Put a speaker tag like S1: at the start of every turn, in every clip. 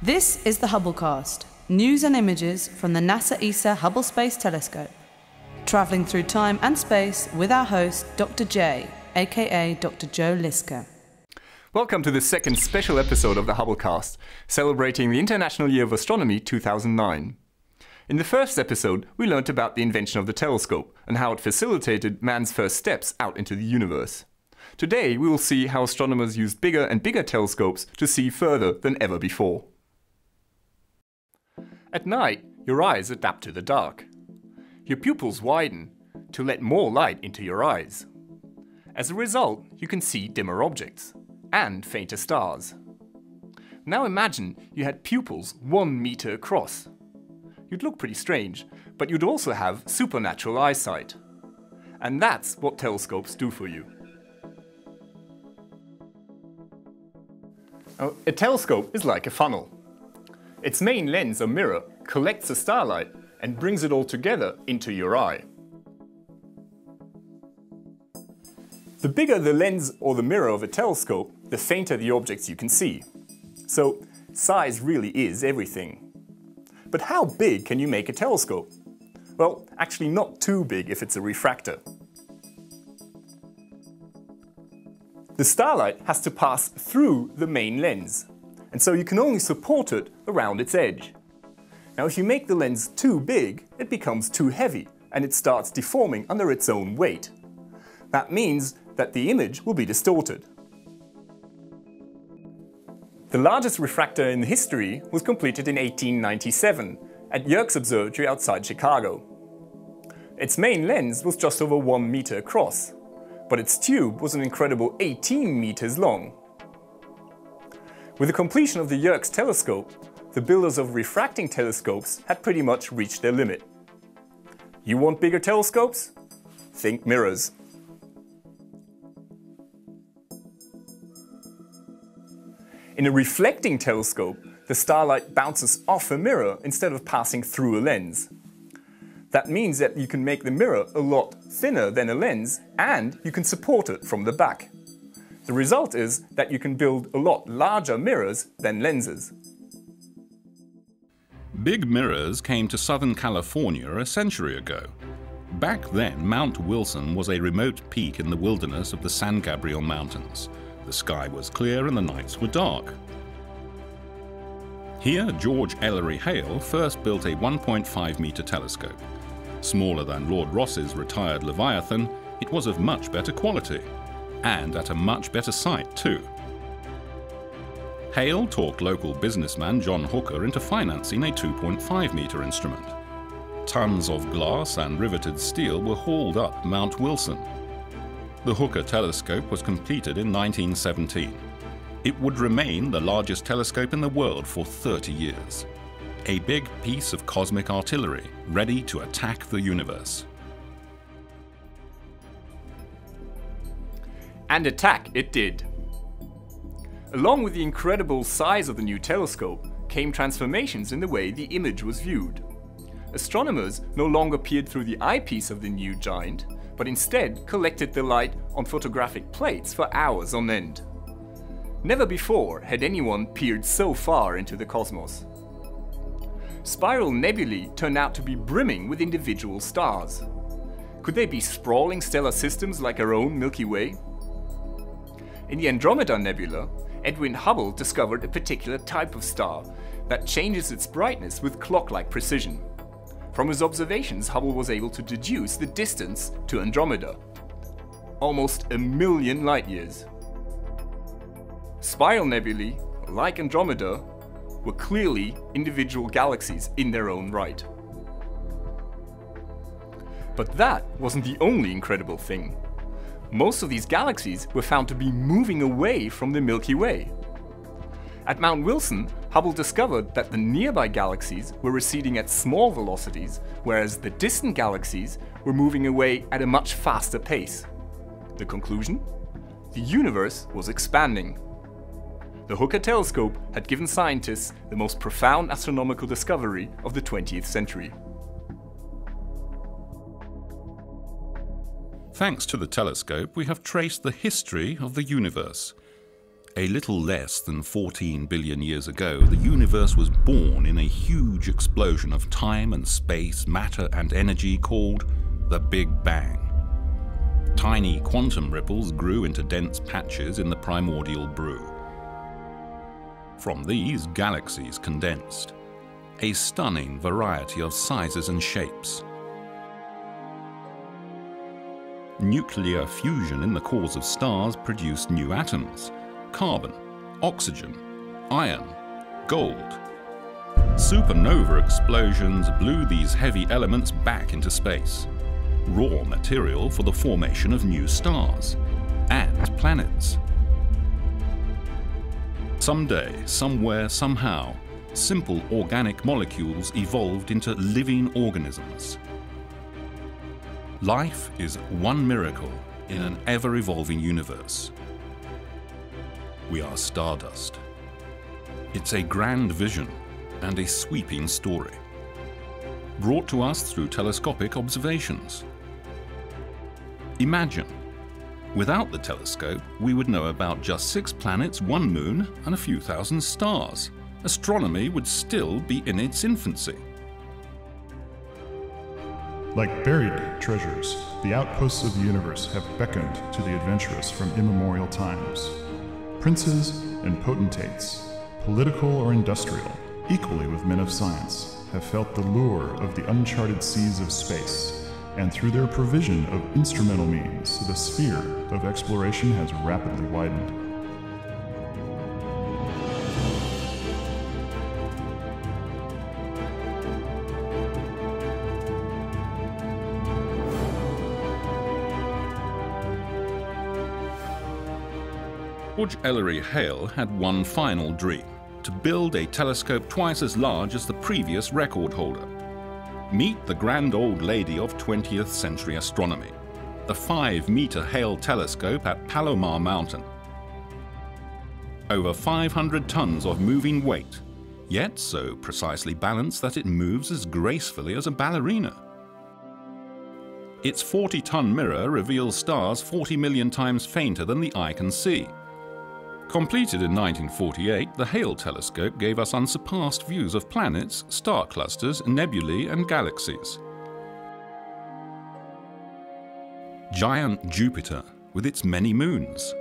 S1: This is the Hubblecast, news and images from the NASA ESA Hubble Space Telescope. Travelling through time and space with our host, Dr. J, aka Dr. Joe Liska.
S2: Welcome to the second special episode of the Hubblecast, celebrating the International Year of Astronomy 2009. In the first episode, we learnt about the invention of the telescope and how it facilitated man's first steps out into the universe. Today, we will see how astronomers used bigger and bigger telescopes to see further than ever before. At night, your eyes adapt to the dark. Your pupils widen to let more light into your eyes. As a result, you can see dimmer objects and fainter stars. Now imagine you had pupils 1 meter across. You'd look pretty strange, but you'd also have supernatural eyesight. And that's what telescopes do for you. A telescope is like a funnel. Its main lens or mirror collects the starlight and brings it all together into your eye. The bigger the lens or the mirror of a telescope, the fainter the objects you can see. So, size really is everything. But how big can you make a telescope? Well, actually not too big if it's a refractor. The starlight has to pass through the main lens, and so you can only support it around its edge. Now if you make the lens too big, it becomes too heavy, and it starts deforming under its own weight. That means that the image will be distorted. The largest refractor in history was completed in 1897 at Yerkes Observatory outside Chicago. Its main lens was just over 1 meter across, but its tube was an incredible 18 meters long. With the completion of the Yerkes telescope, the builders of refracting telescopes had pretty much reached their limit. You want bigger telescopes? Think mirrors. In a reflecting telescope, the starlight bounces off a mirror instead of passing through a lens. That means that you can make the mirror a lot thinner than a lens, and you can support it from the back. The result is that you can build a lot larger mirrors than lenses.
S3: Big mirrors came to Southern California a century ago. Back then, Mount Wilson was a remote peak in the wilderness of the San Gabriel Mountains. The sky was clear and the nights were dark. Here, George Ellery Hale first built a 1.5 meter telescope. Smaller than Lord Rosse's retired Leviathan, it was of much better quality. And at a much better site too. Hale talked local businessman John Hooker into financing a 2.5 meter instrument. Tons of glass and riveted steel were hauled up Mount Wilson. The Hooker telescope was completed in 1917. It would remain the largest telescope in the world for 30 years. A big piece of cosmic artillery ready to attack the universe.
S2: And attack it did. Along with the incredible size of the new telescope came transformations in the way the image was viewed. Astronomers no longer peered through the eyepiece of the new giant, but instead collected the light on photographic plates for hours on end. Never before had anyone peered so far into the cosmos. Spiral nebulae turned out to be brimming with individual stars. Could they be sprawling stellar systems like our own Milky Way? In the Andromeda Nebula, Edwin Hubble discovered a particular type of star that changes its brightness with clock-like precision. From his observations, Hubble was able to deduce the distance to Andromeda. Almost 1 million light-years. Spiral nebulae, like Andromeda, were clearly individual galaxies in their own right. But that wasn't the only incredible thing. Most of these galaxies were found to be moving away from the Milky Way. At Mount Wilson, Hubble discovered that the nearby galaxies were receding at small velocities, whereas the distant galaxies were moving away at a much faster pace. The conclusion? The universe was expanding. The Hooker telescope had given scientists the most profound astronomical discovery of the 20th century.
S3: Thanks to the telescope, we have traced the history of the universe. A little less than 14 billion years ago, the universe was born in a huge explosion of time and space, matter and energy called the Big Bang. Tiny quantum ripples grew into dense patches in the primordial brew. From these, galaxies condensed. A stunning variety of sizes and shapes. Nuclear fusion in the cores of stars produced new atoms: carbon, oxygen, iron, gold. Supernova explosions blew these heavy elements back into space, raw material for the formation of new stars and planets. Someday, somewhere, somehow, simple organic molecules evolved into living organisms. Life is one miracle in an ever-evolving universe. We are stardust. It's a grand vision and a sweeping story, brought to us through telescopic observations. Imagine, without the telescope, we would know about just 6 planets, 1 moon, and a few thousand stars. Astronomy would still be in its infancy.
S4: Like buried treasures, the outposts of the universe have beckoned to the adventurous from immemorial times. Princes and potentates, political or industrial, equally with men of science, have felt the lure of the uncharted seas of space, and through their provision of instrumental means, the sphere of exploration has rapidly widened.
S3: George Ellery Hale had one final dream: to build a telescope twice as large as the previous record holder. Meet the grand old lady of 20th century astronomy, the 5-metre Hale Telescope at Palomar Mountain. Over 500 tons of moving weight, yet so precisely balanced that it moves as gracefully as a ballerina. Its 40-ton mirror reveals stars 40 million times fainter than the eye can see. Completed in 1948, the Hale Telescope gave us unsurpassed views of planets, star clusters, nebulae and galaxies. Giant Jupiter with its many moons.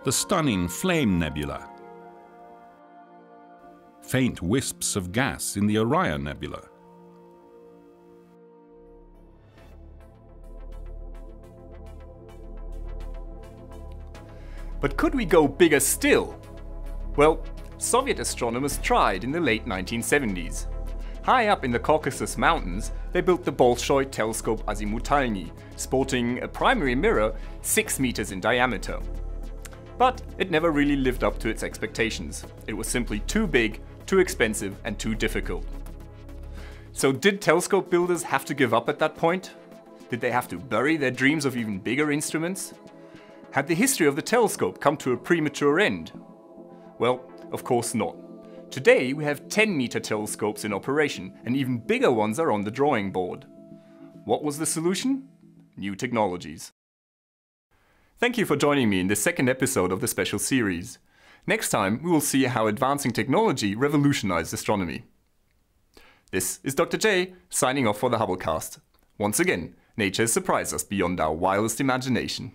S3: The stunning Flame Nebula. Faint wisps of gas in the Orion Nebula.
S2: But could we go bigger still? Well, Soviet astronomers tried in the late 1970s. High up in the Caucasus Mountains, they built the Bolshoi telescope Azimutalny, sporting a primary mirror 6 meters in diameter. But it never really lived up to its expectations. It was simply too big, too expensive, and too difficult. So did telescope builders have to give up at that point? Did they have to bury their dreams of even bigger instruments? Had the history of the telescope come to a premature end? Well, of course not. Today we have 10-meter telescopes in operation, and even bigger ones are on the drawing board. What was the solution? New technologies. Thank you for joining me in the second episode of the special series. Next time we will see how advancing technology revolutionized astronomy. This is Dr. J signing off for the Hubblecast. Once again, nature has surprised us beyond our wildest imagination.